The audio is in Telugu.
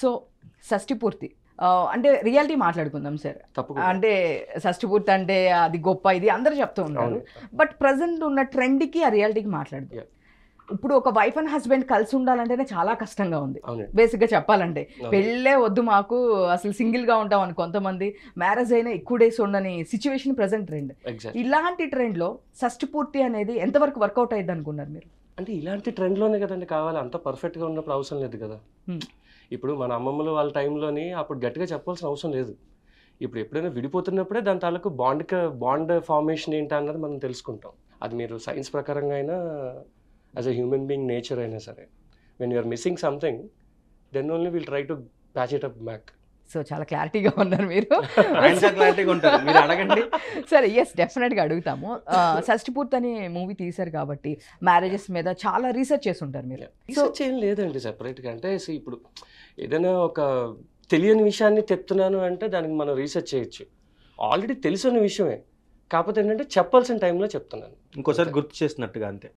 సో షష్ఠి పూర్తి అంటే రియాలిటీ మాట్లాడుకుందాం సార్. తప్పకుండా. అంటే షష్ఠి పూర్తి అంటే అది గొప్ప ఇది అందరూ చెప్తూ ఉన్నారు. బట్ ప్రజెంట్ ఉన్న ట్రెండ్కి ఆ రియాలిటీకి మాట్లాడదు. ఇప్పుడు ఒక వైఫ్ అండ్ హస్బెండ్ కలిసి ఉండాలంటేనే చాలా కష్టంగా ఉంది బేసిక్గా చెప్పాలంటే. పెళ్ళే వద్దు మాకు, అసలు సింగిల్గా ఉంటాం అని కొంతమంది, మ్యారేజ్ అయినా ఎక్కువ డేస్ ఉండని సిచ్యువేషన్ ప్రజెంట్ ట్రెండ్. ఇలాంటి ట్రెండ్లో షష్ఠి పూర్తి అనేది ఎంతవరకు వర్కౌట్ అయ్యింది అనుకున్నారు మీరు? అంటే ఇలాంటి ట్రెండ్లోనే కదండి కావాలి, అంత పర్ఫెక్ట్గా ఉన్నప్పుడు అవసరం లేదు కదా. ఇప్పుడు మన అమ్మమ్మలు వాళ్ళ టైంలోని అప్పుడు గట్టిగా చెప్పాల్సిన అవసరం లేదు. ఇప్పుడు ఎప్పుడైనా విడిపోతున్నప్పుడే దాని తాలూకు బాండ్ ఫార్మేషన్ ఏంటి అన్నది మనం తెలుసుకుంటాం. అది మీరు సైన్స్ ప్రకారంగా అయినా as a human being nature అయినా సరే, when you're missing something then only will try to patch it up back. So చాలా క్లారిటీగా ఉన్నారు మీరు. క్లారిటీగా ఉంటారు, మీరు అడగండి. సరే, ఎస్, డెఫినెట్గా అడుగుతాము. షష్ఠి పూర్తి అనే మూవీ తీశారు కాబట్టి మ్యారేజెస్ మీద చాలా రీసెర్చ్ చేసి ఉంటారు మీరు. రీసెర్చ్ ఏం లేదండి సెపరేట్గా. అంటే ఇప్పుడు ఏదైనా ఒక తెలియని విషయాన్ని తెస్తున్నాను అంటే దానికి మనం రీసెర్చ్ చేయొచ్చు. ఆల్రెడీ తెలిసిన విషయమే, కాకపోతే ఏంటంటే చెప్పాల్సిన టైంలో చెప్తున్నాను. ఇంకోసారి గుర్తు చేసినట్టుగా అంతే.